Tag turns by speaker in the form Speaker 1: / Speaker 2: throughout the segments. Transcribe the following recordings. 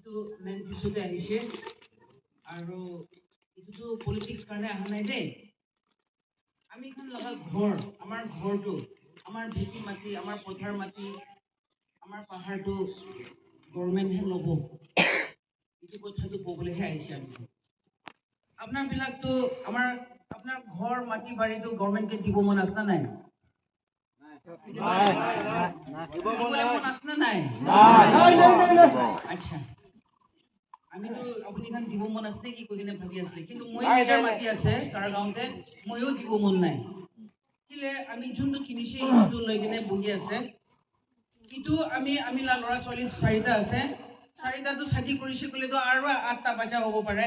Speaker 1: তো মেন টিছুতে আহিছে আৰু এইটো পলিটিক্স কাৰণে অহা নাই দেই আমি এখন লগা ঘৰ আমাৰ ঘৰটো আমাৰ ভেটি মাটি আমাৰ পথাৰ মাটি আমাৰ পাহাৰটো গভৰ্ণমেণ্টে ল'ব এইটো কথাটো ক'বলৈহে আহিছে আমি আপোনাৰবিলাকতো আপোনাৰ ঘৰ মাটি বাৰীটো গভৰ্ণমেণ্টে দিব মন আছে না নাই আচ্ছা আমিতো আপুনি খান দিব মন আছে কি কৈ কিনে ভাবি আছিলে কিন্তু মই নিজৰ মাটি আছে তাৰ গাঁৱতে ময়ো দিব মন নাই কিলে আমি যোনটো কিনিছে সেইটো লৈ কিনে বহি আছে ইটো আমি ল'ৰা ছোৱালী চাৰিটা আছে চাৰিটাটো ছাতি কৰিছে ক'লেতো আৰু 8টা বাচ্চা হ'ব পাৰে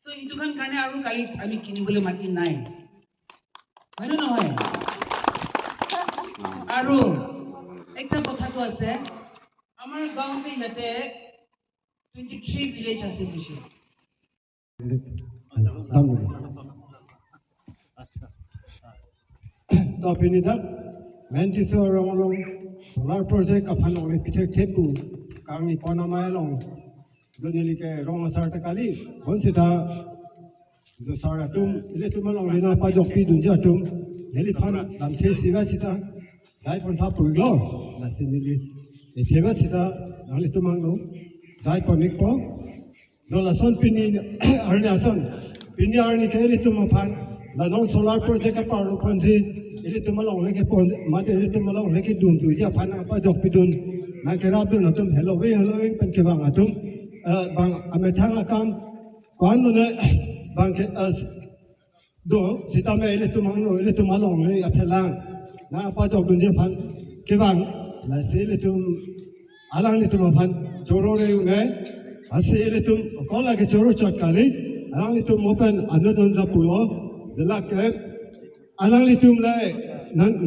Speaker 1: তো ইটো খান কাৰণে আৰু কালি আমি কিনিবলৈ মাটি নাই হয়নে নহয় আৰু একটা কথাটো আছে আমাৰ গাঁৱতে ইয়াতে 23 ভিলেজ আছে বুঝি
Speaker 2: তো পিনিদা মেন্টিসো রংলং সোলার প্রজেক্ট আফান ওরে পিঠে খেপু কাংনি পনামায় লং দুনিলিকে রং সারটা কালি বনসিতা দো সারা তুম ইলে তুমালং Lina পাজক pi dunja tum neli phan lam the siwa sita dai pon tha puiglo la sinili e theba sita nali tumang no dai ponik po dola son pini arni ason pini arni keli tumaphan la non solar project ka parlo ponji ile tumalong leke pon mate ile tumalong leke dun tu ja phan pa jok pi dun na kerap dun atum halloween pen ke bang atum bang amethang akam kwan no ne bang ke do sita me ile tumang no ile tumalong le aphelang na pa jok dun ja phan ke bang la se ile tum alang ni tumaphan choro re ne ase ile tum kola ke choro chot kali alang ni tum open anodon ja pulo jela ke alang li tum lai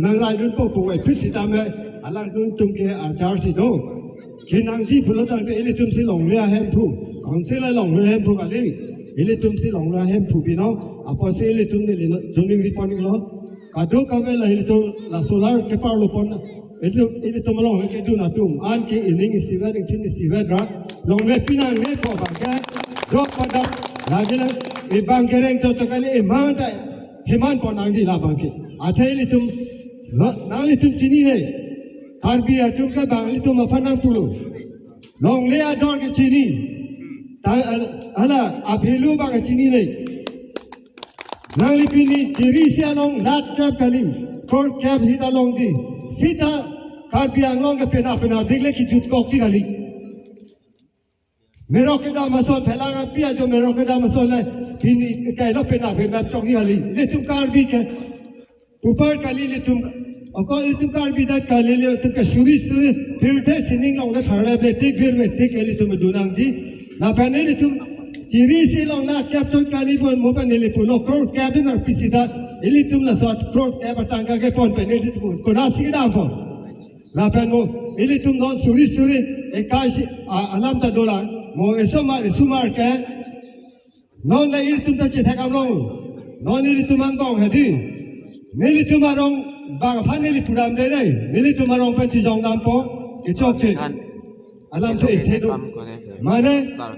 Speaker 2: nang rai dun po po ai pisita me alang dun tum ke achar si do kinang ji phulo tang ke ile tum si long le hem phu kong se la long le hem phu ka li ile tum si long le hem phu bi no apo se ile tum ni jongning ri pon lo ka do ka me la ile tum la solar ke par lo pon ile tum long ke du na tum an ke ining si va ding tin si va dra long le pinang le po ba ka do pa da la ge la e bang ke reng to to ka li e ma ta himan pon angji la bangke athai litum nang litum chini ne karbi atum ka bang litum afanang pulo long le ador ke chini ta ala abhilu bang chini ne nang lipini jiri sia long lat kap kali kor kap sita long ji sita karbi ang long ke pena digle ki jut kok chi kali mero ke da mason phelanga pia jo mero ke da mason le bini kai lo pena map chok kali le tum karbi ke upar kali le tum akon le tum karbi da kali le tum ke suri pirte sining long le thara le tik vir me tik le tum dunang ji na pane le tum chiri si long na kap ton kali bon mo pane le pulo kor kap na pisita ele tum la sot kor kap tangka ke pon pane le tum ko na si da po la pano ele tum non suri e kai si alam ta dolar mo sumar ke non la il tum ta che thakam long non il tum ang gong hadi nili tum arong bang phan nili puram de dai nili tum arong pen chi jong nam po ke chok che alam the the do mane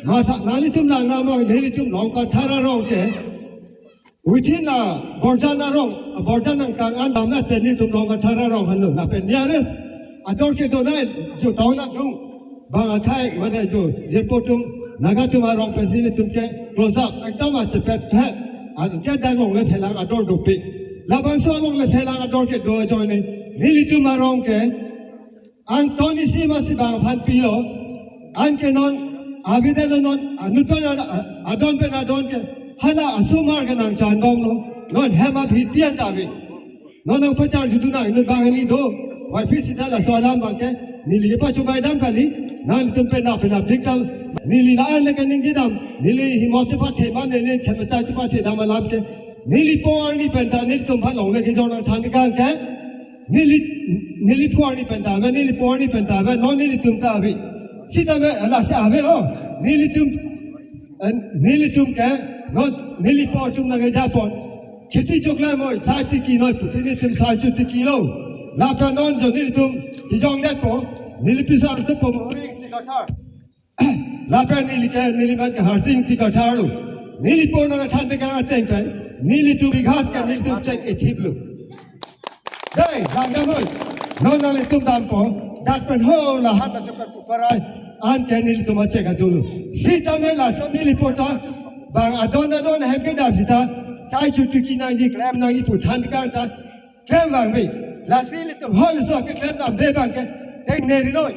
Speaker 2: ma tha nali tum lang na mo nili tum long ka thara rong ke within na borjan ang kang an bam na te nili tum long ka thara rong han lo na pen nearest ador ke do nai jo taw na dung bang athai mane jo je potum naga tum arong pen sili tum ke close up ekta ma che pet that an ke dan long le phelang ador do pi la bang so long le phelang ador ke do join ni nili tum arong ke an toni si ma si bang phan pi lo an ke non avide lo non anuton adon ke hala asumar ke nang chan dong lo non hema bhi tian ta vi non ang pachar judu na nu bang ni do wai phi si la so lam bang ke nili pa chubai dam kali nan tum pe na dik ta nili la an le ke ning ji dam nili himoche pa the ma nili khemata chi pa the dam lam ke nili po ani pen ta nili tum phan long le ke jong nang thang ka ke nili po ani pen ta ve nili po ani pen ta ve non nili tum ta vi si ta me la sa ve o nili tum ke non nili po tum na ge ja pon khiti chokla moi sai ti ki noi pu si ni tum sai chu ti ki lo la pa non jo nili tum chi jong le ko nili pi sa te po mo ni ka thar la pen nili man harsing ti katharu nili pona thante ka tempen nili tu bighas ka nili tu check ethiblu dai langamoi non le tum dam ko dak pen ho la hat la chepen parai an ke nili tu ma check azulu sita me la so nili pota bang adon hem ke dam sita sai chu tu ki na ji klem na ji pu than ka ta klem wang me la si li tum hol so ke klem dam de bang ke tek ne ri noi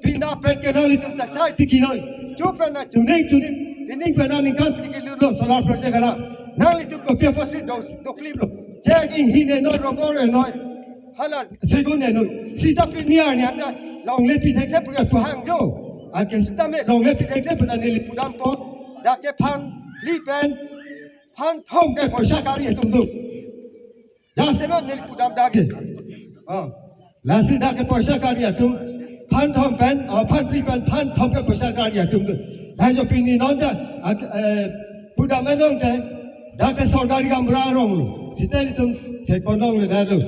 Speaker 2: pinda pen ke no li tum ta sai ti ki noi chu pen na chu ni pining pen na ni kan pi ke lu lo solar project ala na li tum ko pe fo si do clip lo check in hi ne no ro ko re noi hala segun ne noi si ta pi ni ar ni ata long le pi thek thek pu hang jo a ke sta me long le pi thek thek pu na ni li pu dam ko da ke phan li pen phan thong ke paisa ka ri tum du ja se ma ni pu dam da ke la si da ke paisa ka ri tum phan thong pen phan li pen phan thong ke paisa ka ri tum du la jo pi ni no da pu dam me dong ke da ke sorgari ka mra rong lu si te li tum te ko nong le da du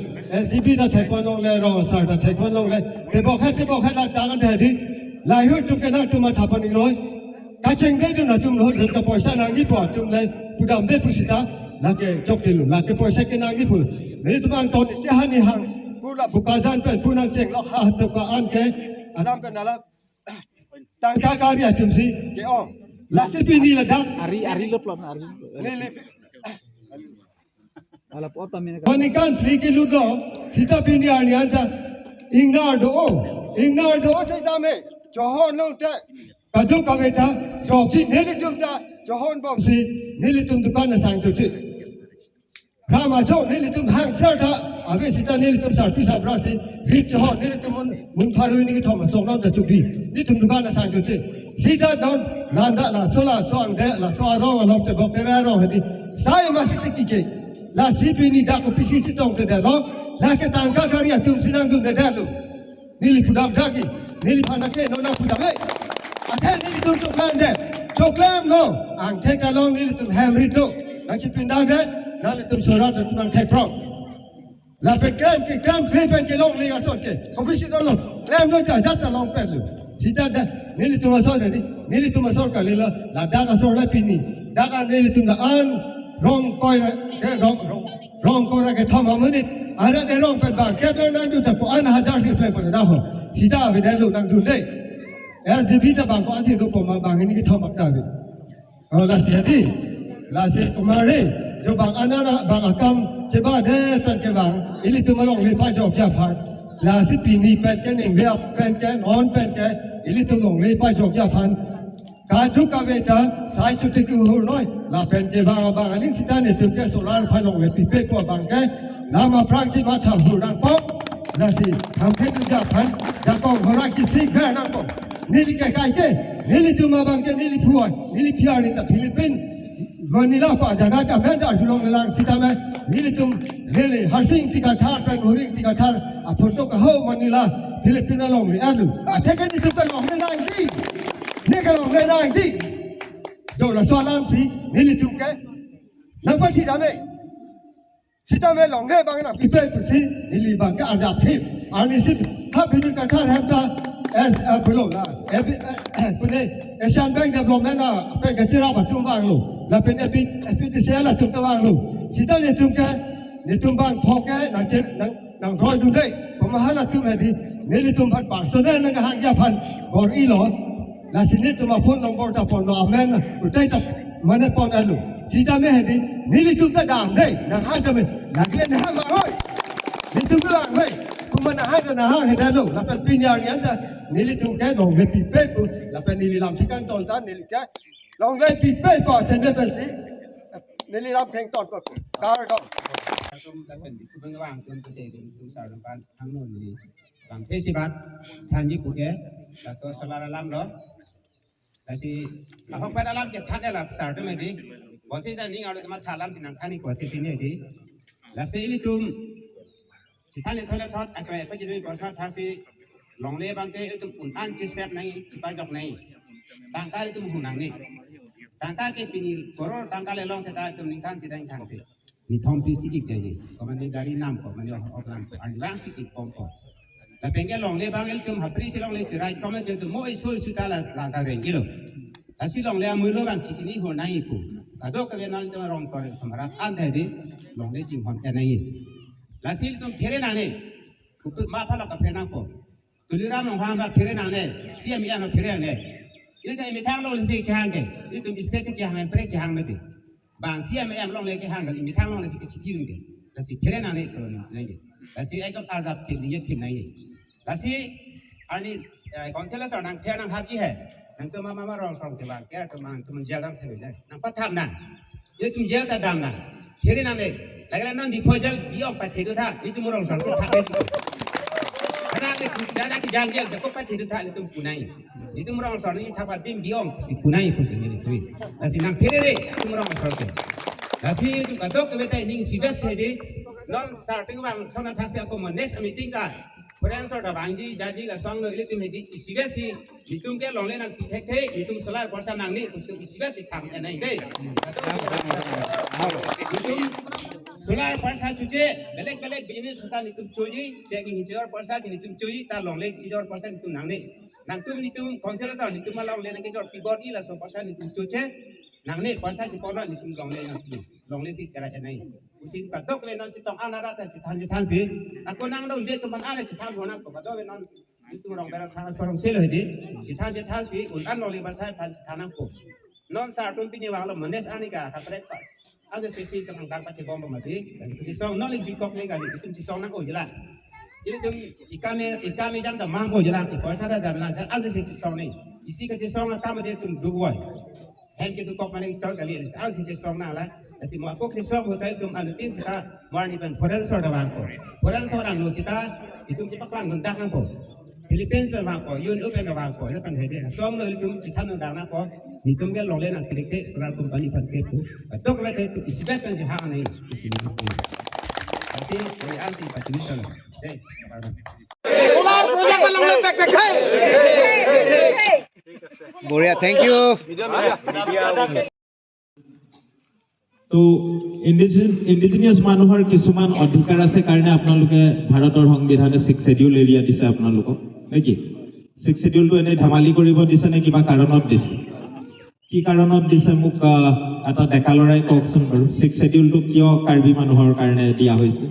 Speaker 2: SCB da te ko nong le ro sa da te ko nong le te bo kha da ta kan de di la hu tum ke na tum ma tha pa ni loi ka cheng be du na tum lo rum ka paisa nang ji po tum le pu dam de pu si ta la ke chok ti lu la ke paisa ke nang ji pu me tu bang ton si ha ni hang pu la bu ka jan pen pu nang cheng lo ha to ka an ke anam ke na la tang ka ri tum si ke ong la si pi ni la da
Speaker 3: Ari lo plan ari.
Speaker 2: ni li
Speaker 3: Alap o tamin ka.
Speaker 2: Manikan free ke ludo sita pini ani anta ingnar do te dame johon long te kadu ka beta joki neli tum ta johon bom si neli tum dukan na sang chu chi rama jo neli tum hang sar tha ave sita neli tum sar pi sa bra si ri johon neli tum mun pharu ni thom song long da chu bi ni tum dukan na sang chu chi sita don landa la sola soang de la so arong lom te bokera rong hedi sai ma sita ki ke la sipini da ko pisi si tong te da lo la ke tang ka kari tum sinang dum de da lu nili pudam dagi nili phanake no na pudam e athe nili tum to plan de choklam no ang the ka long nili tum ham ri to la sipin da de na le tum sora de tum the pro la pe kam crepen ke long ni ga son ke ko pisi do lo lam no ja ta long pe lu sita da nili tum so de nili tum so ka le la da ga so la pini da ga nili tum la an rong koi ke rong koi ra ke thama minute ara de rong pe ba ke de nang du ta ko an hajar si play pa da ho sida ve de lu nang du de as the bita ba ko asi do po ma ba ni ke thama da ve la si di la si kumare jo ba anana ba akam che ba de tan ke ba ili tu ma long le pa jok ja pha la si pi ni pe ke ning ve pen ke non pen ke ili tu long le pa jok ja phan Kadu kaveta sai chuti ku hur noi la pen ke ba ani sita ne tu ke solar phanong le pipe ko bang ke lama prang si ma tham hur nang ko la si tham the tu ja phan ja ko hora ki si kha nang ko nili ke kai ke nili tu ma bang ke nili phuai nili phiar ni ta Philippine Manila pa jaga ka me da sulong lang sita me nili tum nili harsing ti ka thar pen huring ti ka thar a photo ka ho Manila Philippine long ri alu a the ke ni tu ka long le nang tiนี่ก็ลองเล่นได้จริงโดนละสวาลามสีนี่ลิทุมแกนักพัฒนาเมสิตาเมลองเล่บางนะพิเศษปุ๊สินี่ลิบางก็อาจจะทิพอันนี้สิถ้าเป็นการท่าแฮมตาพลละคนนี้เอเชียนแบงก์เดเวลลอปเมนต์นะเป็นกษัตริย์บัตรตุ้มวางลูแล้วเป็นเอพีเซลละตุ้มตะวางลูสิตาลิทุมแกนี่ตุ้มบางพอแกนังเชนังรอยดูได้ผมมาหาละตุ้มเฮดีนี่ลิทุมพันปากส่วนนั้นนังหางยาพันบอร์อีหลอla sini tu ma phone nombor ta pon no amen utai ta mane pon alu sita me hedi nili tu ta dang dei na ha ta me na kle na ha ma oi ni tu ga me kuma na ha ta na ha heda lo la pa pinya ni anta nili tu ke long le pi pe ku la pa nili lam thikan ton ta nili ke long le pi pe pa se me pe si nili lam theng ton pa ka do
Speaker 4: ตุ้มสักเป็นเบื้องว่างตุ้มเตตุ้มสาวน้ำปานทั้งนู้นนี่บางเทศิบัตทานญี่ปุ่นแกแต่ตัวสลาลัมเนาะแต่สิห้องไปลัมจะทันได้ละสาวได้ไหมดีบอกพี่ท่านนี้เอาเลยมาทานลัมสินังท่านนี่กว่าที่นี่ดีและสิลิตุ้มสิท่านนี่ทอดทอดอันไปไปจะด้วยก่อนทางสิลองเลี้ยบางเตตุ้มอุ่นอันจะแซ่บในสิไปจอกในต่างตาตุ้มหุ่นนังนี่ต่างตาเก็บปีนี้กรอต่างตาเลยลองเสตาตุ้มนิ่งท่านสิได้ทางเตนี่ทอมปีสิกิกเดย์ก็มันได้dari nam ko man yo of lam ko ang lang sikit pom ko la pengen long le bang el tum hapri si long le chirai comment je tu mo iso suta la ta ren kilo asi long le amu lo bang chichini ho nai ku ado ka venal tu rong kore kamara an de di long le chim hon ka nai la sil tum phere na ne ku ma phala ka phere na ko tulira mong hang ra phere na ne siam ya no phere ne il dai mi thang lo le si chang ke il tum iste ke chang pre chang me de bang siam em long le ke hang ga mi thang long le si ke chi rum de la si phere na ne ko nai de la si ai ko arjap ke ni ye tim nai Kasi ani kontelas orang kaya nang haji hai, nang tu mama orang sorang kebal, kaya tu mang tu menjual dalam tebel, nang patam nang, ini tu menjual tak dam nang, kiri nang le, lagi nang di pojal biok pat hidup tak, itu orang sorang tu tak itu, karena ni cara kita jangan sekolah pat hidup tak itu punai, itu orang sorang ini tak patim biok si punai pun sendiri tu, kasi nang kiri le, itu orang sorang tu, kasi itu kata kebeta ini sibet sedi, non starting bang, sana thasi aku menes meeting kan. Korean sort of anji jaji la song lo litum hedi isibesi litum ke longle nang theke litum solar porsa nang ni litum isibesi tham enai dei litum solar porsa chuche belek business khosa litum choji checking jor porsa litum choji ta longle jor porsa litum nang ni nang tum litum konselor sa litum longle nang ke jor keyboard ila so porsa litum choche nang ni porsa si porsa litum longle si cara enai Usin katok le non citong anara ta citan si aku nang dong dia teman ada citan gua nang katok le non itu orang berak tang sorong selo hedi citan si unan noli basai pan citan aku non sa tum pini wang lo menes anika kaprek pa ada sisi tang kang pa cibom mati di song non li kok le kali itu di song nang ko jelas ini tum ikame jam tam mang ko jelas ko sa da belang ada sisi song ni isi ke song tam dia tum duwai hen ke tu kok mane chol kali ada sisi song nang la Asi mo ako si Sok hotel tum alutin sita marni ban foreign sort of angko. Foreign sort ang sita itum cipak lang nundak nang ko. Philippines ban bangko, yun open na bangko. Ito pan hede. Som lo itum citan nundak nang ko. Nitum ke long le nang kilikte solar company pan kepu. Atok mete tu isibet pan si hang nai. Asi ni anti patisan. Deh.
Speaker 5: Solar project malang le pek pek hai.
Speaker 6: Boria, thank you.
Speaker 7: তো indigenous মানুহৰ কিছুমান অধিকাৰ আছে কাৰণে আপোনালোকে ভাৰতৰ সংবিধানে 6 schedule area দিছে আপোনালোকক নেকি 6 শেডিউলটো এনে ধেমালি কৰিব দিছে নে কিবা কাৰণত দিছে কি কাৰণত দিছে মোক এটা ডেকা লৰাই কওকচোন বাৰু 6 শেডিউলটো কিয় কাৰ্বি মানুহৰ কাৰণে দিয়া হৈছে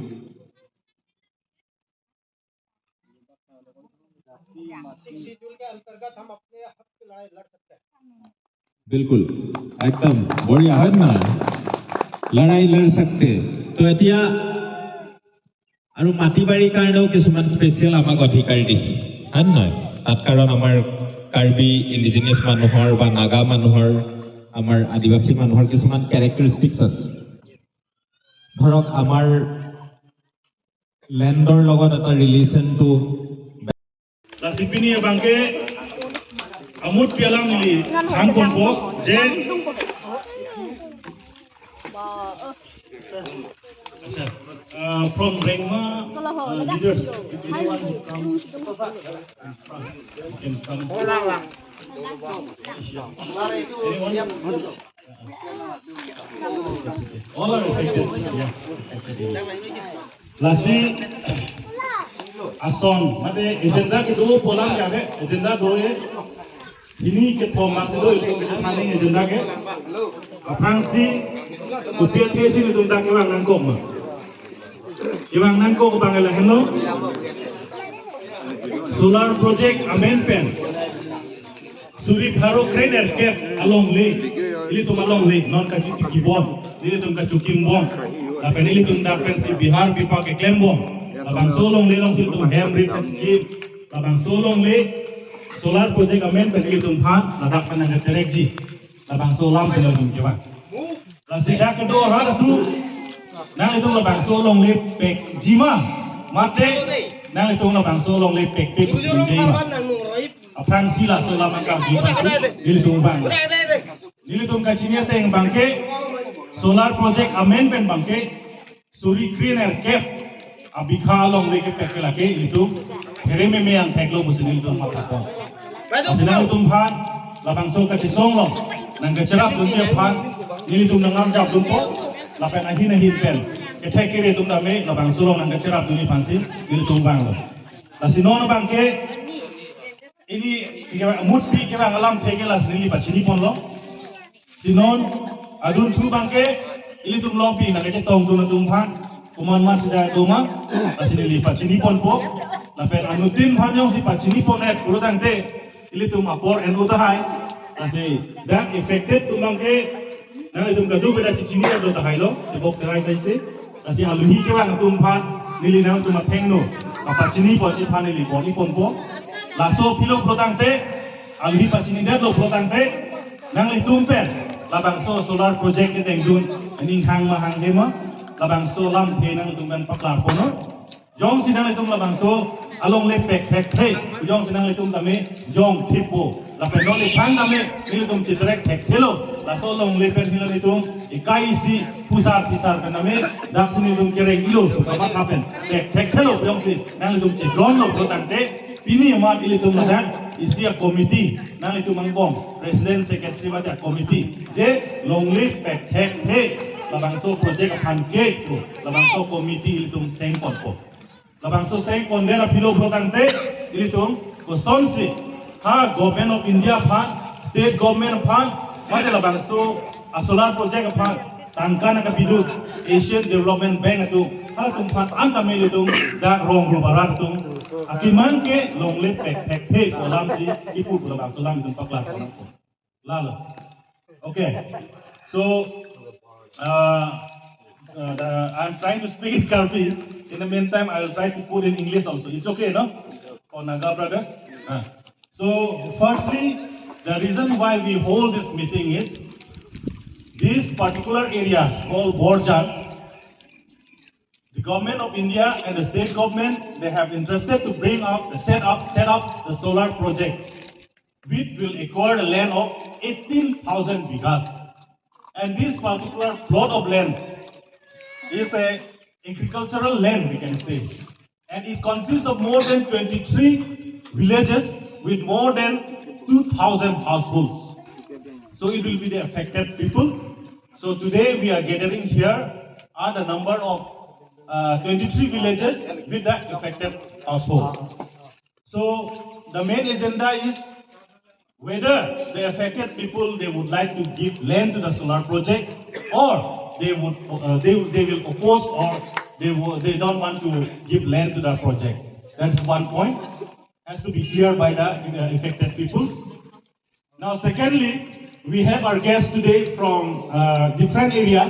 Speaker 7: बिल्कुल एकदम बढ़िया है ना लड़ाई लड़ सकते तो এতিয়া আৰু মাটিবাৰী কাৰণেও কিছুমান স্পেশাল আমাক অধিকাৰ দিছে হয় নহয় তাত কাৰণ আমাৰ কাৰ্বি ইন্ডিজিনিয়াস মানুহৰ বা নাগা মানুহৰ আমাৰ আদিবাসী মানুহৰ কিছুমান ক্যাৰেক্টাৰিষ্টিক্স আছে ধৰক আমাৰ ল্যান্ডৰ লগত এটা ৰিলেশনটো
Speaker 8: Rasipini bangke amut pialang ni hang kompo je from Rengma leaders anyone from all are affected Lasi Ason, mate agenda ke do polang jaga, agenda do ye. Ini ke thom maksud do itu kita mana agenda ke? Aprangsi, kupiat ke sini tu tak kewang nangkok mah. Kewang nangkok bangala hello. Solar project amendment. Suri Pharo crane aircraft along lay. Ini tu along lay, non kaki kibon. Ini tu kaki kimbon. Tapi ini tu tak pensi Bihar pipa ke klembon. Labang solong le long sil tum hem rit scheme labang solong le solar project amen pagili tum phan ladak panang terekji labang solam sila tum kewa la sida ke do ra tu nang itu labang solong le pek jima mate nang itu labang solong le pek pek tum jima aprang sila solam angkam jima ili tum bang ili tum kacinia teng bangke solar project amen pen bangke suri green air cap Abikha long leke peke lake itu here me yang teklo businil tu matapo. Asinang tum phan labang so kaci song long nang kecerap dun je phan ini tum nangam jab dun po lapen ahin pen ketek kiri tum dame labang so long nang kecerap dun phan sin ini tum bang lo. la sinon bangke ini kira mut pi kira alam thege la sini pa chini pon lo sinon adun chu bangke ili tum long pi na ke tong tu na tum phan kuman man sida doma la sini li pa chini pon po la per anutin phan yong si pa chini pon et uru dang te ili tum apor en uta hai la si that affected tum bangke na itum gadu beda chini do ta hai lo si bok terai sai se la si aluhi ke bang tum phan nili nang tum atheng no apa chini pon ti phan nili pon ipon po la so philo protang te aluhi pa chini det lo protang te nang li tum pen la bang so solar project ke teng dun ning hang ma hang he ma la bang so lam the nang tum kan paklar po no jong sinang li tum la bang so along le pek pek the jong sinang li tum tame jong thipo la pe no le phang tame ni tum chitrek pek thelo la so long le pen hilo ni tum ikai si pusar pisar kan name dak sini tum kere ilo ka ba kapen pek pek thelo jong si nang li tum chidron lo protang te pini ma ili tum la isi a committee nang itu mangbom president secretary ma committee je long list pek hek he labang so project apan ke tu labang so committee ili tum seng kon ko labang so seng kon dera philo protang te ili tum ko sonsi ha government of India phan state government phan ma de labang so a solar project phan tangkan ka bidu Asian Development Bank atu ha tum phan an ta me tum da rong ru barat tum akiman ke long le pek pek the olam si ipu labang so lam tum paklar ko lalo okay so I'm trying to speak in Karpi. In the meantime, I will try to put in English also. It's okay, no? For Naga brothers. So, firstly, the reason why we hold this meeting is this particular area called Borjan. The government of India and the state government, they have interested to bring up, set up the solar project, which will acquire a land of 18,000 bighas. And this particular plot of land is a agricultural land, we can say. And it consists of more than 23 villages with more than 2,000 households. So it will be the affected people. So today we are gathering here are the number of 23 villages with the affected household. So the main agenda is whether the affected people they would like to give land to the solar project, or they will oppose, or they don't want to give land to the project. That's one point. Has to be clear by the affected peoples. Now, secondly, we have our guests today from different area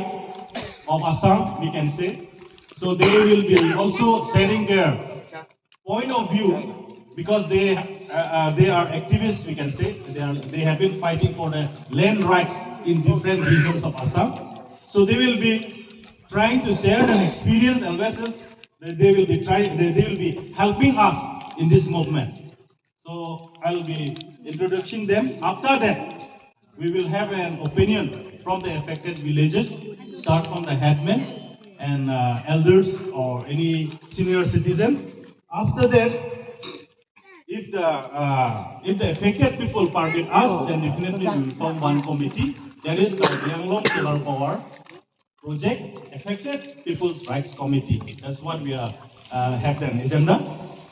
Speaker 8: of Assam, we can say. So they will be also sharing their point of view, because they are activists, we can say. They have been fighting for the land rights in different regions of Assam. So they will be trying to share an experience and lessons. They will be helping us in this movement. So I will be introducing them. After that, we will have an opinion from the affected villages. Start from the headmen and elders or any senior citizen. After that, if the affected people permit us, then definitely we will form one committee. That is the Yanglong Solar Power Project Affected People's Rights Committee. That's what we are have an agenda.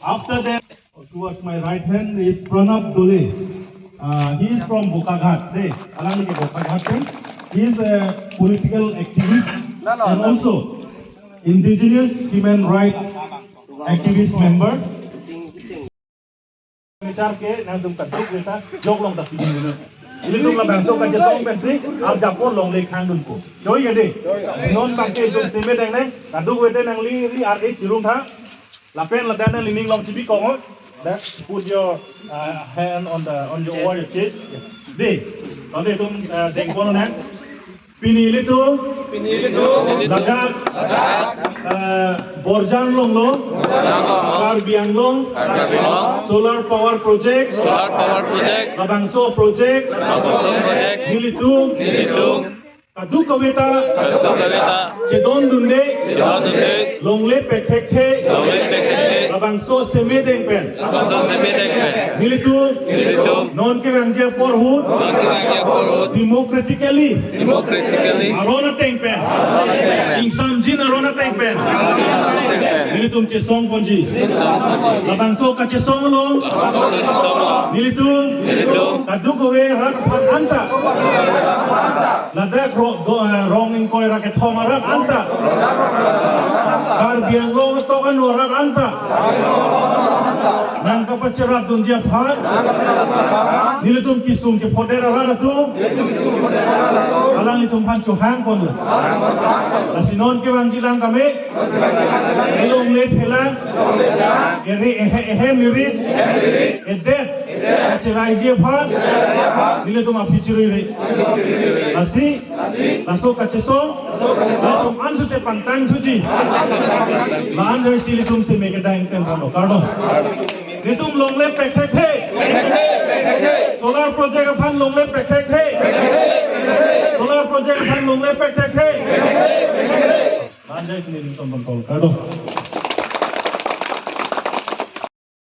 Speaker 8: After that, towards my right hand is Pranab Dole. He is from Bokaghat. He is a political activist and also indigenous human rights activist member. Ke nang tum kaduk desa jok long tak pidin dulu. Ini tum labang so kan jesong pensi al japon long le khang dun ko. Joy ye de. Non pakai tum seme deng ne kaduk wete nang li ar ek chirum tha. Lapen la dan lining long chibi ko. That put your hand on your over your chest. De. Ode tum deng kono nang. Pinili tu dagat Borjan long lo Karbiang long solar power project Labangso project Nilitung Kadu kaweta, Chedon dunde, Longle pektekte, Labang so semedeng pen, Militu, non kewangjia porhut, democratically, Arona teng pen, Ingsam jin Arona teng pen, Militum chesong ponji, Labang so kachesong long, Militu, Kadu kawe rat anta, Ladak rong in koi raket homarat anta, Kar biang long tokan warat anta, Nang kapacerat dunjia phat, Nilitum kisum ke podera ratu, Alang litum pancu hang pon, Lasinon ke wanjilang kami, Elong le pelang, Ehe mirit, Edet, Cerai jia phat, Nilitum apichiri re, Lasi, Laso kacesong, Latum ansu se pantang tuji, Laan dari silitum se megadang tempono, Karno. Nitum longle pektekte, solar project aphan longle pektekte, solar project aphan longle pektekte. Lanjai sini nitum bangkol kado.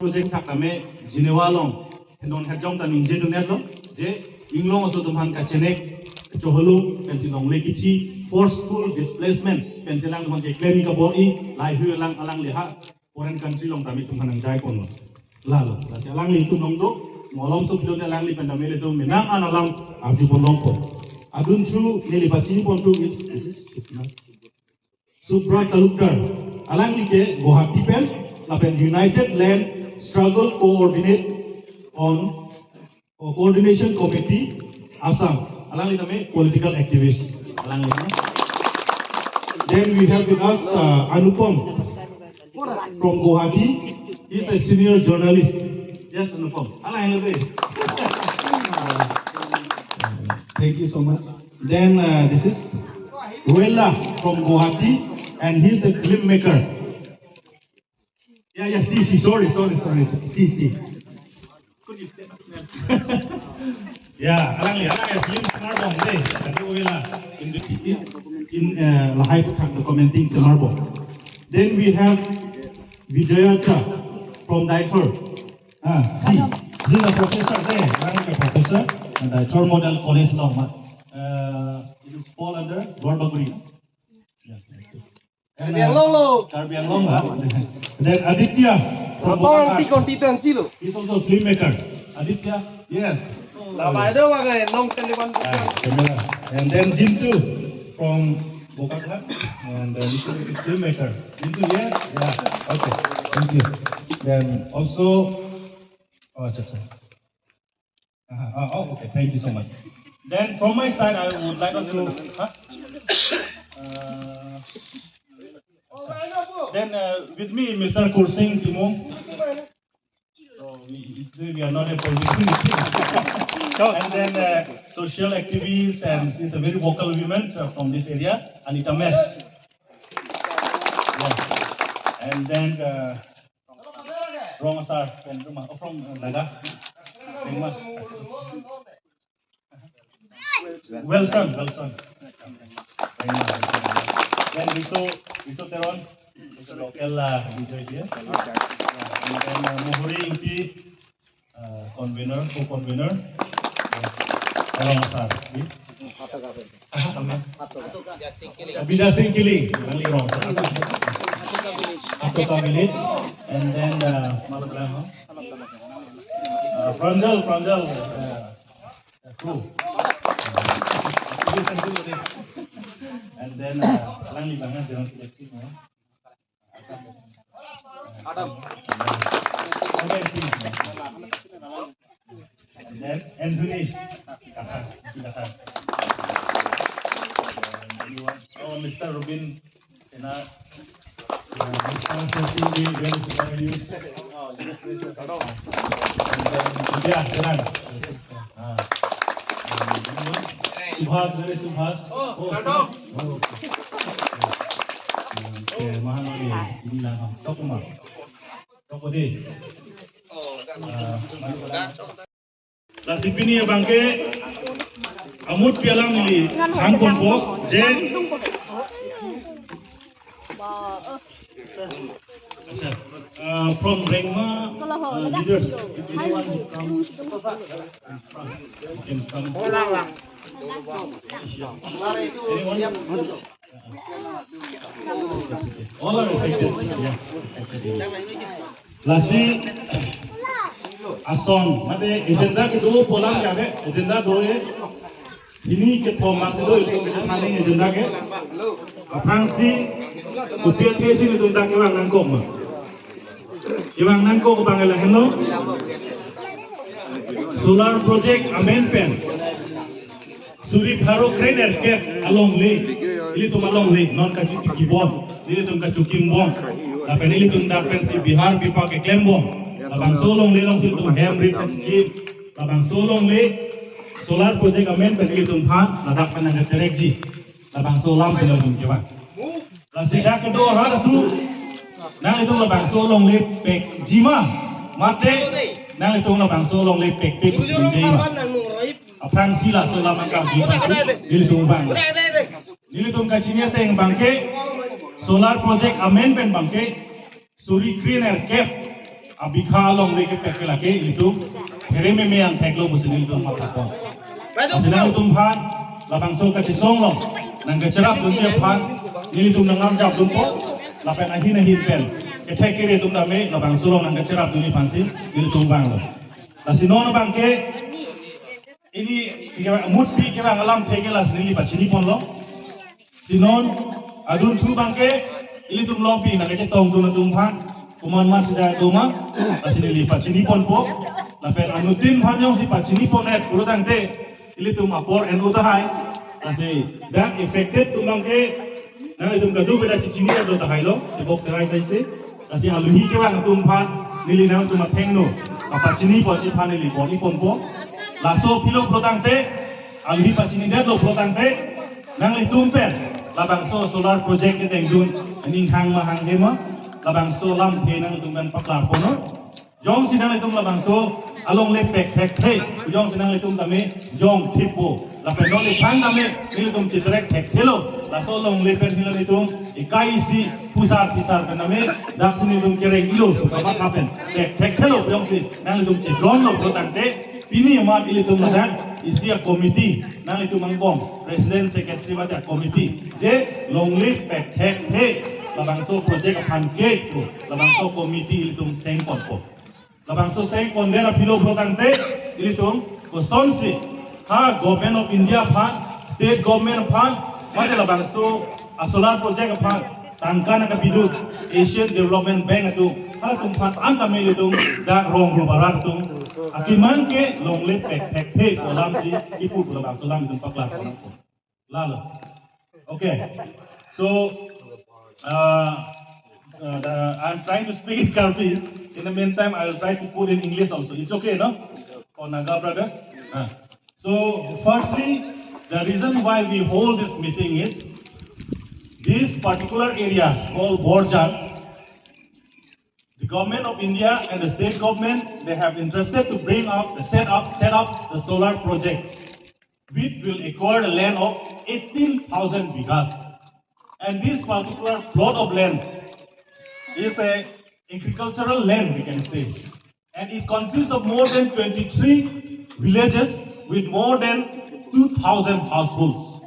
Speaker 8: Project tak kami jinewalong, non hajong tan inje dunia lo, je inglong aso tumhan kacenek, coholung pensi longle kici, forceful displacement pensi lang tumhan keklemi kaboi, lai hui lang alang leha, foreign country long kami tumhan anjai kono. Lalu, nasi alang li itu nongdo, molom sebelumnya alang li pendamel itu menang analang abju ponongko. Adun chu nili bacini pontu is Subra Talukdar. Alang li ke Guwahati pen, lapen United Land Struggle Coordination Committee Assam. Alang li tame political activist. Alang li. Then we have with us Anupam from Guwahati. He's a senior journalist. Yes, Anupam. Thank you so much. Then this is Ruella from Guwahati, and he's a filmmaker. Yeah, sorry. See. Yeah, alang film Semarbong deh. Tapi Ruella in Lahai documenting Semarbong. Then we have Vijayata from Daifur. He's a professor there, a professor, and Daifur Model College Law. It is fall under Gorbaguri. Karbiang Long. Then Aditya from Bogor. He's also a filmmaker. Aditya, yes. And then Jintu from Bogor, and this is a filmmaker. Jintu, yes, yeah, okay, thank you. Then also, okay, thank you so much. Then from my side, I would like to, then with me, Mr. Kursing Timong. So we are not a politician. And then social activists, and she's a very vocal woman from this area, Anita Mesh. Yes. And then Romasar from Naga. Wilson. Then Riso Teron, is a local video here. And then Muhuri Inti, co-convener. Romasar. Bida Singkiling, only Romasar. Aphuthak village. And then Pranjal, crew. And then Langi Banga, General Secretary. Adam. And then Anthony. Oh, Mr. Rubin Sena. Mr. Cecily, very supportive you. Yeah, Jalan. Subhas, very Subhas. Okay, Mahamani, sini lah. Tokuma. Tokode. Lasipini ya bangke. amut pialang nili hang kompo je from Rengma leaders, if anyone who come in front, you can come. Anyone? All are affected. Yeah. Lasi ason, mate agenda ke do polam jabe, agenda do ye. Ini ke thomas do itu kita maning agenda ke. Aprangsi kupiat ke sini tu tak kewang nangkok mah. Kewang nangkok bang elaheno. Solar project amendment. Suri Pharo crane aircraft along lake. Ili tum along lake non ka kibon. Ili tum ka chukim bom. Apa ili tum da pensi Bihar pipa ke claim bom. Abang solong le long sil tum ham rit scheme. Abang solong le solar project amendment ili tum phan ladak panang terekji. Abang solam sila tum kewa. La sida ke do ra tu. Nang itu labang solong le pek jima. Mate nang itu labang solong le pek pek jima. Aprang sila so lamang ka nilitung bang nilitung ka chinia teng bangke solar project amendment bangke suri crane aircraft abikha long leke pekela ke nilitung hereme me ang theklo busin nilitung mapapon asina nilitung phan labang so ka chisong long nang ka charap dun che phan nilitung nangam jap dun po lapen ahin pen ke thekere tum dame labang so long nang ka charap dun ni phansin nilitung bang lo asino bangke ini mut pi kira ngalam thegela snili pachini ponlo sinon adun thu bangke ili tum lompi na ke tong tun tum phan kuman mas sida doma asini pachini pon po la per anutin phanjong si pachini ponet urutang te ili tum apor en utahai ase that affected tum bangke na tum kadu beda chichini do tahai lo sebok terai sai se ase aluhi ke bang tum phan nili nang tum thengno pachini pon chi phan nili pon ipon po laso pilo protante alhi pachini det lo protante nang li tumpen labang so solar project ke tengdun ning hang ma hang hema labang so lam the nang tumban paklar pono jong sinang litum labang so along le pek pek the jong sinang litum tame jong thipo la pe no le phang tame litum chitrek pek thelo laso long le pen hilo litum ikai si pusar pisar kaname daksini litum kereng ilo ka kapen pek pek thelo jong si nang litum chitron lo protante ini amat ili tu madan isi a komiti nang itu mangbom presiden secretary mata komiti je longlip pek hek he labangso project apan ke tu labangso komiti ili tu sengkon po labangso sengkon dera pilo protante ili tu ko sonsi ha government of India phan state government phan mata labangso a solar project phan tangkana ka bidut Asian Development Bank tu ha tum phan angka me itu da rong ru barat tu akiman ke long le pek pek the olam si ipu labang solam itu paklar orang ko lalo okay so I'm trying to speak in Karpi. In the meantime I will try to put in English also. It's okay, no, for Naga brothers. So firstly, the reason why we hold this meeting is this particular area called Borjan. The government of India and the state government, they have interested to bring up, set up the solar project, which will acquire a land of 18,000 bighas. And this particular plot of land is a agricultural land, we can say. And it consists of more than 23 villages with more than 2,000 households.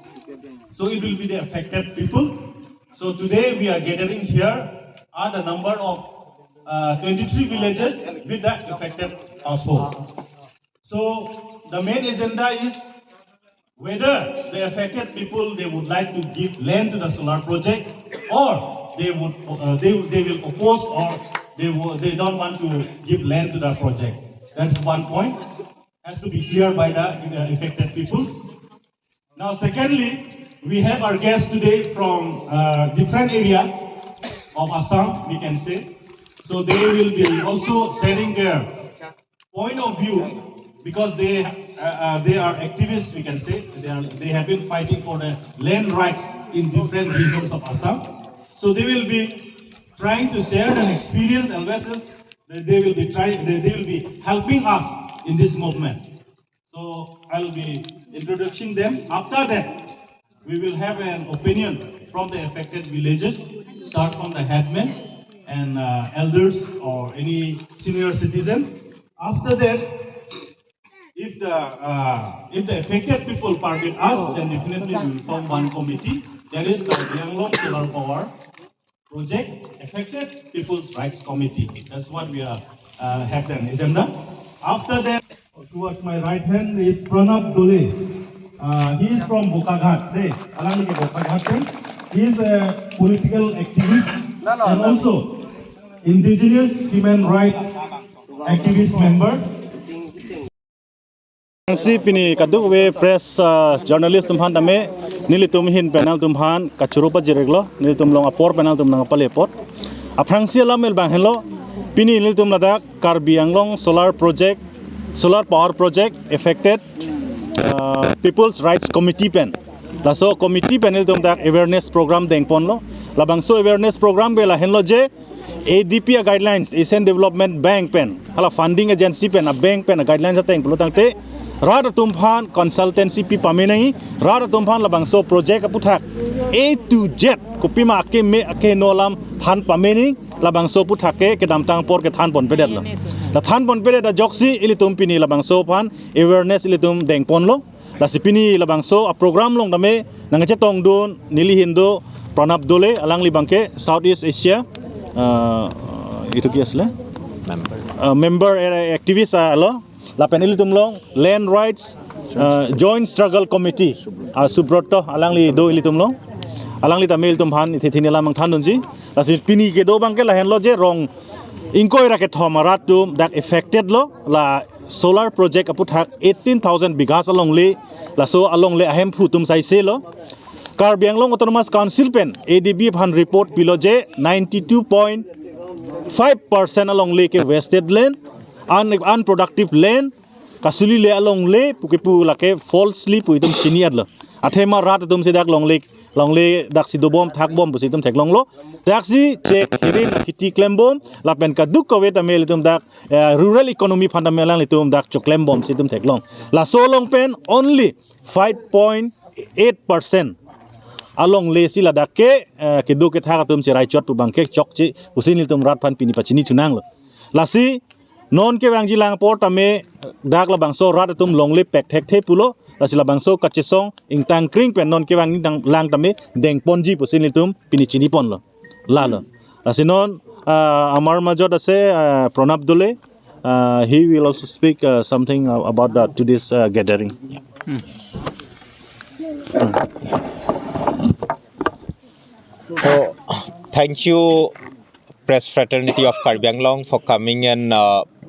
Speaker 8: So it will be the affected people. So today we are gathering here are the number of 23 villages with the affected household. So the main agenda is whether the affected people they would like to give land to the solar project, or they will oppose, or they don't want to give land to the project. That's one point. Has to be clear by the affected peoples. Now, secondly, we have our guests today from different area of Assam, we can say. So they will be also sharing their point of view, because they are activists, we can say. They have been fighting for the land rights in different regions of Assam. So they will be trying to share an experience, and versus they will be helping us in this movement. So I'll be introducing them. After that, we will have an opinion from the affected villages, start from the headmen and elders or any senior citizen. After that, if the affected people permit us, then definitely we will form one committee. That is the Yanglong Solar Power Project Affected People's Rights Committee. That's what we are have an agenda. After that, towards my right hand is Pranab Dole. He is from Bokaghat. He is a political activist and also indigenous human rights activist member.
Speaker 3: Si pini kaduk we press journalist tumhan tame nilitum hin panel tumhan kachurupa jireglo nilitum long apor panel tum nang palepot aprangsi alam el bang hello pini nilitum ladak Karbi Anglong solar power project affected people's rights committee pen laso committee panel tum dak awareness program deng ponlo labang so awareness program bela henlo je ADP guidelines Asian Development Bank pen hala funding agency pen a bank pen a guidelines ateng pulutangte Rada tumpan consultancy pi pamenai rada tumpan labang so project aphuthak A to Z kupima ake me ake nolam than pameni labang so puthak ke damtang por ke than pon pedet la than pon pedet da joksi ili tumpini labang so pan awareness ili tum deng pon lo la sipini labang so a program long dame nangache tong dun nili hindo Pranab Dole alang libangke Southeast Asia itu kiasle member activist alo la penili tumlong land rights joint struggle committee subroto alangli do ili tumlong alangli tamil tumhan ithini lamang thandun ji lasi pini ke do bangke la henlo je rong inkoi ra ke thomarat tum dak affected lo la solar project aphuthak 18000 bighas alongli la so alongli ahem phutum sai se lo Karbi Anglong Autonomous Council pen ADB phan report pilo je 92.5% alongli ke wasted land unproductive land kasuli le along le pukipu lake falsely puitum chiniat lo athema rat tum sidak longle dak si dobom thak bom busitum thek longlo dak si check hirin khiti claim bom la pen ka duk ko weta mel tum dak rural economy fundamental litum dak choklem bom situm thek long la so long pen only 5.8% along le sila dak ke du ke thak tum chirai chot pu bangke chok chi usin tum rat phan pini pachini chunang lo la si non ke wang jilang por tame dak la bangso rat tum longle pek thek the pulo lasila bangso kachesong ingtang kring pen non ke wang dang lang tame deng ponji pusin tum pini chini pon lo la lo lasinon amar majot ase Pranab Dole he will also speak something about that to this gathering.
Speaker 6: So, thank you, press fraternity of Karbi Anglong, for coming and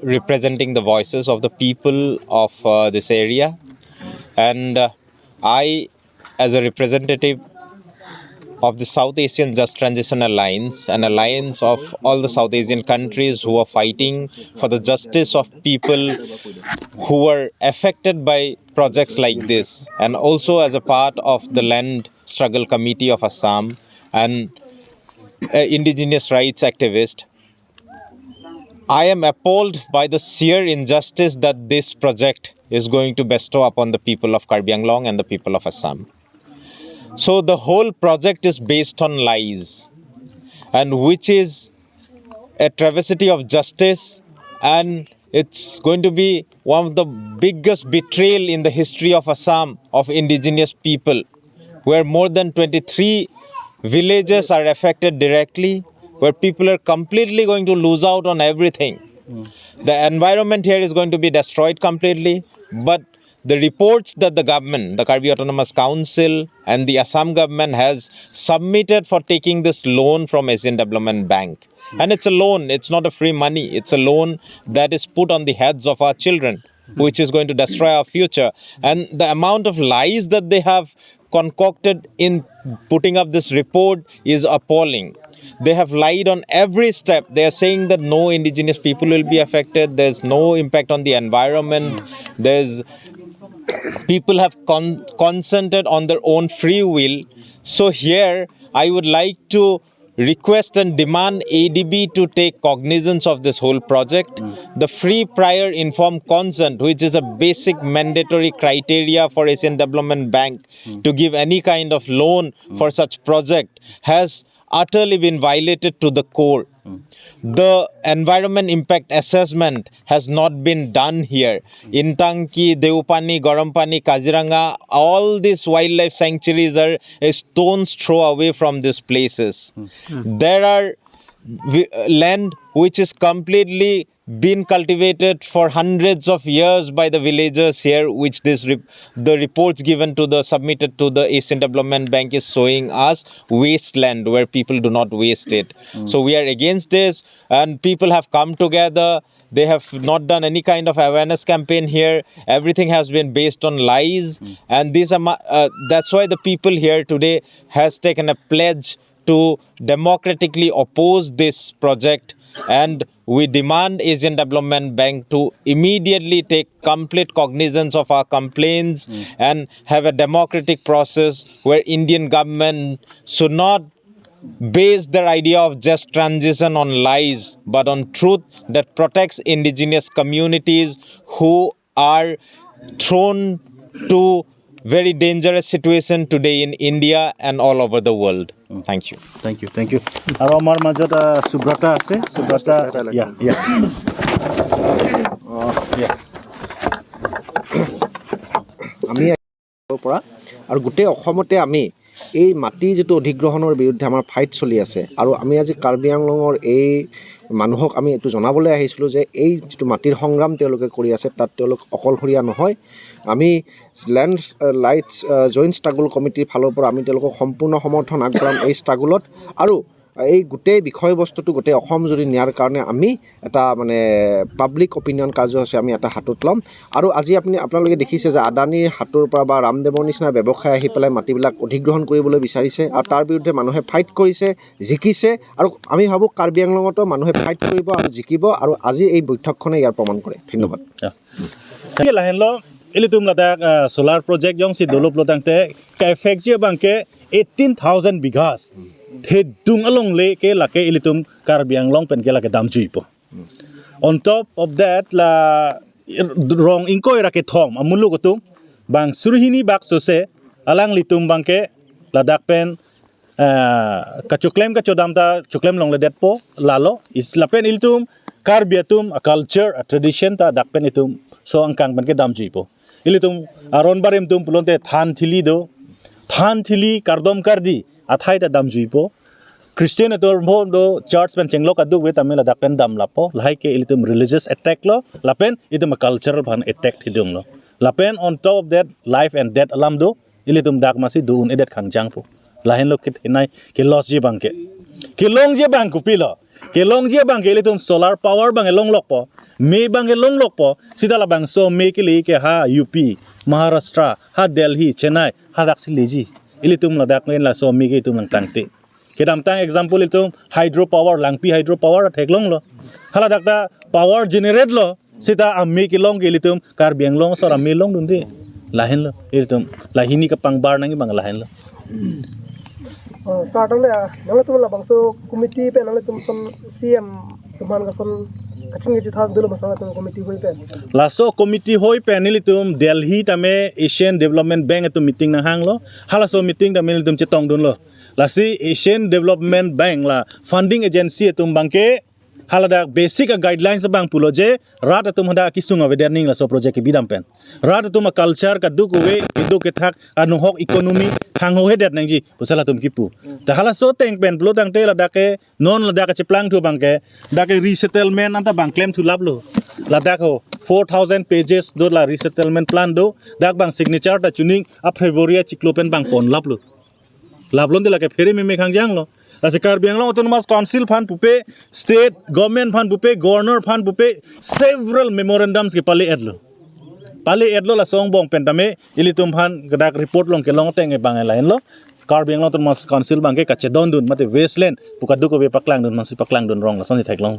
Speaker 6: representing the voices of the people of this area. And I, as a representative of the South Asian Just Transition Alliance, an alliance of all the South Asian countries who are fighting for the justice of people who are affected by projects like this, and also as a part of the Land Struggle Committee of Assam and indigenous rights activist, I am appalled by the sheer injustice that this project is going to bestow upon the people of Karbi Anglong and the people of Assam. So the whole project is based on lies, and which is a travesty of justice, and it's going to be one of the biggest betrayal in the history of Assam of indigenous people, where more than 23 villages are affected directly, where people are completely going to lose out on everything. The environment here is going to be destroyed completely, but the reports that the government, the Karbi Autonomous Council and the Assam government has submitted for taking this loan from Asian Development Bank. And it's a loan, it's not a free money, it's a loan that is put on the heads of our children, which is going to destroy our future. And the amount of lies that they have concocted in putting up this report is appalling. They have lied on every step. They are saying that no indigenous people will be affected, there's no impact on the environment, people have consented on their own free will. So here I would like to request and demand ADB to take cognizance of this whole project. The free prior informed consent, which is a basic mandatory criteria for Asian Development Bank to give any kind of loan for such project, has utterly been violated to the core. The environment impact assessment has not been done here. Intanki, Deupani, Gorampani, Kaziranga, all these wildlife sanctuaries are a stone's throw away from these places. There are land which is completely been cultivated for hundreds of years by the villagers here, which the reports given to the submitted to the Asian Development Bank is showing us wasteland where people do not waste it. So we are against this, and people have come together. They have not done any kind of awareness campaign here. Everything has been based on lies, and these are that's why the people here today has taken a pledge to democratically oppose this project, and we demand Asian Development Bank to immediately take complete cognizance of our complaints and have a democratic process where Indian government should not base their idea of just transition on lies but on truth that protects indigenous communities who are thrown to very dangerous situation today in India and all over the world. Thank you.
Speaker 3: Thank you, thank you. Aro amar majot Subrata ase, Subrata, yeah. Yeah.
Speaker 9: আমি পৰা আৰু গোটেই অসমতে আমি এই মাটি যেটো অধিগ্ৰহণৰ বিৰুদ্ধে আমাৰ ফাইট চলি আছে, আৰু আমি আজি কাৰ্বি আংলঙৰ এই মানুহক আমি এটো জনাবলৈ আহিছিলোঁ যে এই যেটো মাটিৰ সংগ্ৰাম তেওঁলোকে কৰি আছে তাত তেওঁলোক অকলশৰীয়া নহয়। আমি ল্যান্ড লাইটস জইন্ট ষ্ট্ৰাগল কমিটিৰ ফালৰ পৰা আমি তেওঁলোকক সম্পূৰ্ণ সমৰ্থন আগবঢ়াম এই ষ্ট্ৰাগলত, আৰু এই গোটেই বিষয়বস্তুটো গোটেই অসম জুৰি নিয়াৰ কাৰণে আমি এটা মানে পাব্লিক অপিনিয়ন কাৰ্যসূচী আমি এটা হাতত ল'ম। আৰু আজি আপোনালোকে দেখিছে যে আদানীৰ হাতৰ পৰা বা ৰামদেৱৰ নিচিনা ব্যৱসায় আহি পেলাই মাটিবিলাক অধিগ্ৰহণ কৰিবলৈ বিচাৰিছে, আৰু তাৰ বিৰুদ্ধে মানুহে ফাইট কৰিছে, জিকিছে, আৰু আমি ভাবোঁ কাৰ্বি আংলঙতো মানুহে ফাইট কৰিব আৰু জিকিব, আৰু আজি এই বৈঠকখনে ইয়াৰ প্ৰমাণ কৰে। ধন্যবাদ।
Speaker 3: Ilitum ladak solar project yang si develop lotang te ka effect je bangke 18,000 bighas the dung along le ke lake ilitum Karbi Anglong pen ke lake dam chui po. On top of that la rong ingkoi rake thom amulu gotum bang surhini bak sose alang litum bangke ladak pen kacuklem ka chodam ta chuklem long le det po lalo islapen ilitum Karbiatum a culture a tradition ta dakpen itum so angkang pen ke dam chui po. Ilitum aron barem tum pulonte than thili kardom kardi athai da dam juipo Christian ator mo do church pen chenglo kaduk we tamela dapen dam lapo lai ke ilitum religious attack lo lapen itum a cultural ban attack thidung lo lapen on top of that life and death alam do ilitum dak masi duun edet khangjang po lahen lo kit hinai ke los je bangke ke long je bang ku pilo ke long je bang ke ilitum solar power bang elong lok po me bang elong lok po sidala bang so me ke li ke ha UP Maharashtra ha Delhi Chennai ha raksi leji ilitum ladak len la so me ke tum lang tangte kedam tang example ilitum hydropower langpi hydropower theklong lo hala dakta power generate lo sita amme ke long ke ilitum Karbi Anglong so amme long dunde lahen lo ilitum lahini ka pangbar nangi bang lahen lo
Speaker 10: Sartang le nang tum la bangso committee pe nang tum son CM tuman ka son kaching ji thak dulu masala tum committee hoi pe
Speaker 3: laso committee hoi pe nilitum Delhi tame Asian Development Bank atu meeting na hang lo hala so meeting da nilitum chetong dun lo lasi Asian Development Bank la funding agency atum bangke hala da basic guidelines bang pulo je rat atum hada kisung awedarning la so project ki bidam pen rat atum culture ka duk we idu ke thak anu hok economy hang ho hedet nang ji pusala tum kipu ta hala so teng pen pulo tang te la da ke non la da ka cheplang thu bangke da ke resettlement anta bang claim thu lab lo la da ko 4,000 pages do la resettlement plan do dak bang signature ta tuning a February chiklopen bang pon lab lo lablon de la ke feri me khangjang lo As a Karbi Anglong Autonomous Council fund pupe, state government fund pupe, governor fund pupe, several memorandums ke pali edlo la song bong pentame ilitum fund gadak report long ke long teng e bang lain lo Karbi Anglong Autonomous Council bang ke kache don dun mate wasteland pukadu ko be paklang dun masi paklang dun rong la sonji thaklong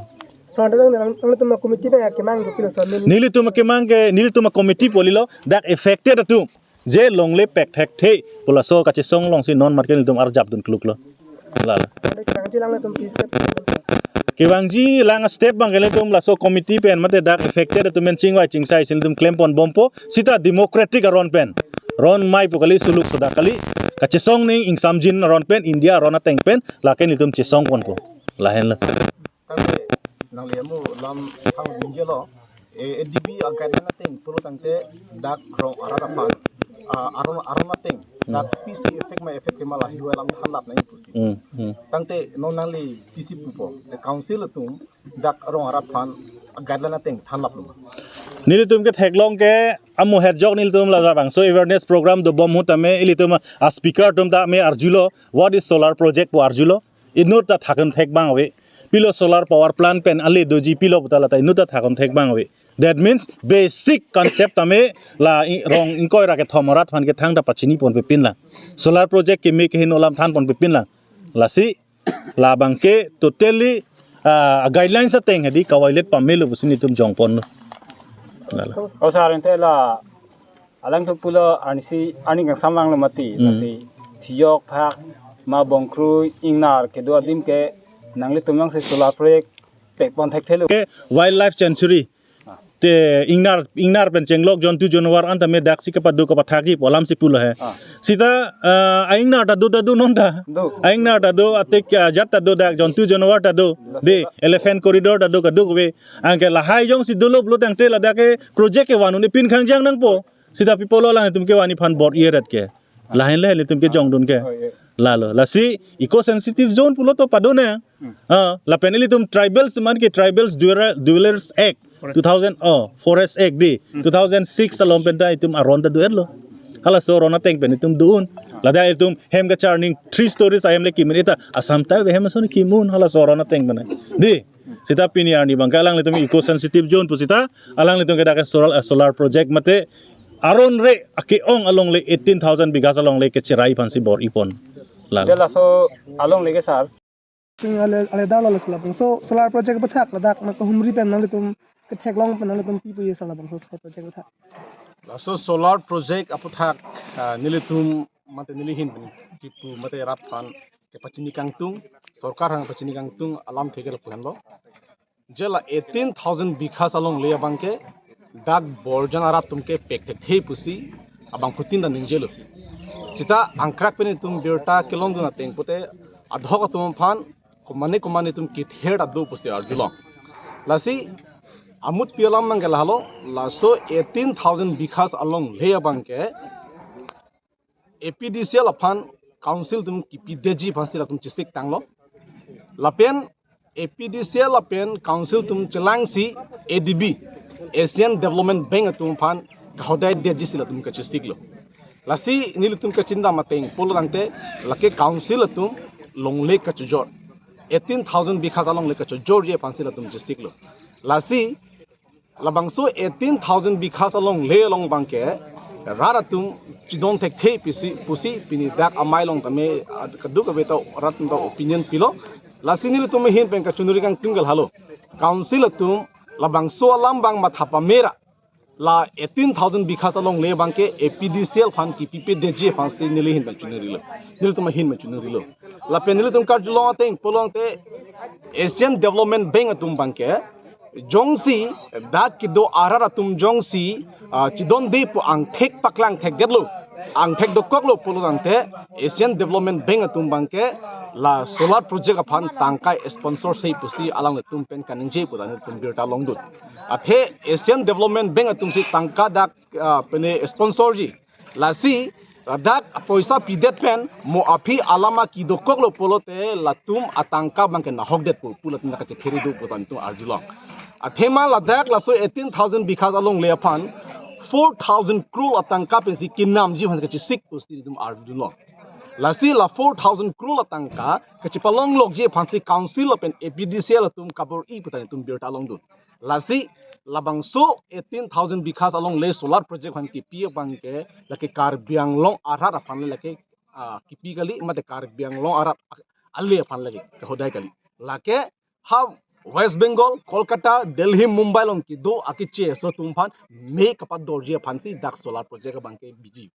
Speaker 10: Sartang nang tum committee pe kemang ko pilo son
Speaker 3: nilitum committee polilo that affected atum je longle pek thek the pula so kache song long si non market nilitum arjap dun kluk lo Lala.
Speaker 10: Ada kerangci lang na tum step.
Speaker 3: Kibangji lang step bang kele tum laso committee pen mate dak affected tu men chingwai chingsai sil tum claim pon bompo sita democratic aron pen ron mai pukali suluk sudah kali kacesong ning ing samjin aron pen India aron ateng pen laken itum cesong pon po lahen la
Speaker 11: Tangte nang lemu lam hang binjelo edibi agad na ting pulo tangte dak rong aradapan aron nating dak PC effect ma effect kemala hiwa lam thanlap na ipusi tangte non nangli PC pupo the council tum dak rong arapan agad na ting thanlap lu
Speaker 3: nilitum ke theklong ke amu hedjok nilitum la bang so awareness program do bom hutame ilitum a speaker tum ta me arjulo what is solar project po arjulo inut ta thakon thek bang we pilo solar power plant pen ali doji pilo butala ta inut ta thakon thek bang we that means basic concept tame la rong inkoi ra ke thomarat phan ke thang da pachini pon pe pin la solar project ke me ke hinolam than pon pe pin la si la bang ke totally guidelines sa teng hedi kawailet pamelo busini tum jong pon
Speaker 12: Kau sahaja la alang tu pula anisi aning yang samlang le mati nasi tiok pak ma bongkru ingnar kedua dim ke nangli tumang se solar project pek pon thek thelu
Speaker 3: ke wildlife sanctuary te ingnar pen chenglok jontu jonwar anta me daksi ke padu ke pathagi polam si pula hai sita aingnar ta do non ta aingnar ta do atek jat ta do dak jontu jonwar ta do de elephant corridor ta do ka do we angke la hai jong si dolo blo tang te la dake project ke wanu ni pin khang jang nang po sita pipolo lang tum ke wani phan board year at ke lahin le tum ke jong dun ke lalo la si eco sensitive zone pulo to padone la peneli tum tribals man ke tribals dwellers act 2000 forest act di 2006 alom penta itum aronda duer lo hala so rona teng pen itum duun la da itum hem ga charning 3 stories ayam le kimin eta asam ta we hem so ni kimun hala so rona teng bana di sita pini ani bang kalang le tum eco sensitive zone pusita alang le tum ke da solar project mate aron re ake ong along le 18000 bigas along le ke chirai pansi bor ipon la
Speaker 12: la so along lege sar
Speaker 10: Ale dah lalu selapang. So solar project betak, ledak nak humri pen nang litum ketek long pen nang litum pipu ye selapang. So solar project betak.
Speaker 11: so solar project aphuthak nilitum mate nilihin pipu mate raphan ke pachini kangtung sarkar hang pachini kangtung alam thegel plan lo jela 18000 bighas along le bangke dak borjan ara tumke pek thei pusi abang putin da ninjelo sita angkrak pen tum birta kilong duna teng pote adhok tum phan kumani tum kit head adu pusi arjulong lasi amut pialam mangel halo laso 18000 bighas along le bangke APDCL aphan council tum kipideji phasil tum chisik tanglo lapen APDCL lapen council tum chelangsi ADB Asian Development Bank tum phan khodai deji sila tum ka chisik lo lasi nilitum ka chinda mateng polangte lake council tum longle ka chujor 18000 bighas along le ka chujor ye phasil tum chisik lo lasi labangso 18000 bighas along le along bangke raratum chidon thek thei pusi pini dak amai long tame kadu ka beto ratum da opinion pilo lasini le tum hin pen ka chunuri kang tingal halo council tum labangso alam bang mathapa mera la 18000 bighas along le bangke APDCL fan ki PPDG fan se nile hin pen chunuri lo nile tum hin pen chunuri lo la pen nile tum ka julong teng polong te Asian Development Bank tum bangke jongsi dak kido arara tum jongsi chidon de po ang thek paklang thek gedlo ang thek do koklo polante Asian Development Bank tum bangke la solar project aphan tangkai sponsor sei pusi alang tum pen kaninje pudan tum birta longdut athe Asian Development Bank tum si tangka dak pene sponsor ji lasi dak poisa pidet pen mo api alama kido koklo polote latum atangka bangke na hokdet pulat na ka pheri do pudan tum arjulong athema ladak laso 18000 bighas along le aphan 4000 crore atangka pensi kinam ji han ka sik pusti dum arjulong lasi la 4000 crore atangka ka palong lok je phansi council pen APDCL tum kabor I putan tum birta along du lasi labangso 18000 bighas along le solar project han ki pie bangke lake karbiang long arar aphan lake kipi gali mate karbiang long arar alle aphan lake hodai kali lake ha West Bengal, Kolkata, Delhi, Mumbai long ki do akiche so tumphan me kapat dorje phansi dak solar project bangke biji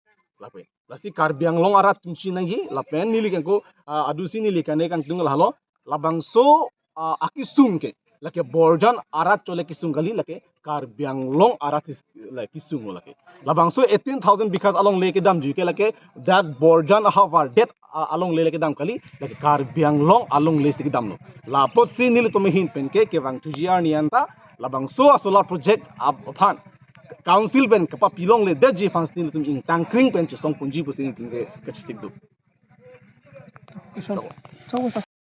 Speaker 11: lapen lasi Karbi Anglong arat tumsi nangi lapen nili kan ko adusi nili kan kan tunggal halo labangso akisung ke lake borjan arat chole kisung kali lake Karbi Anglong arat like kisung lake labangso 18,000 because along lake dam juke lake that borjan ahavar that along lake dam kali lake Karbi Anglong along lake dam no lapot si nili tumihin penke ke bang tujiar nianta labangso solar project aphan council ben kapa pilong le deji fans ni tum ing tangkring pen chisong punji pusin tingge kachisik du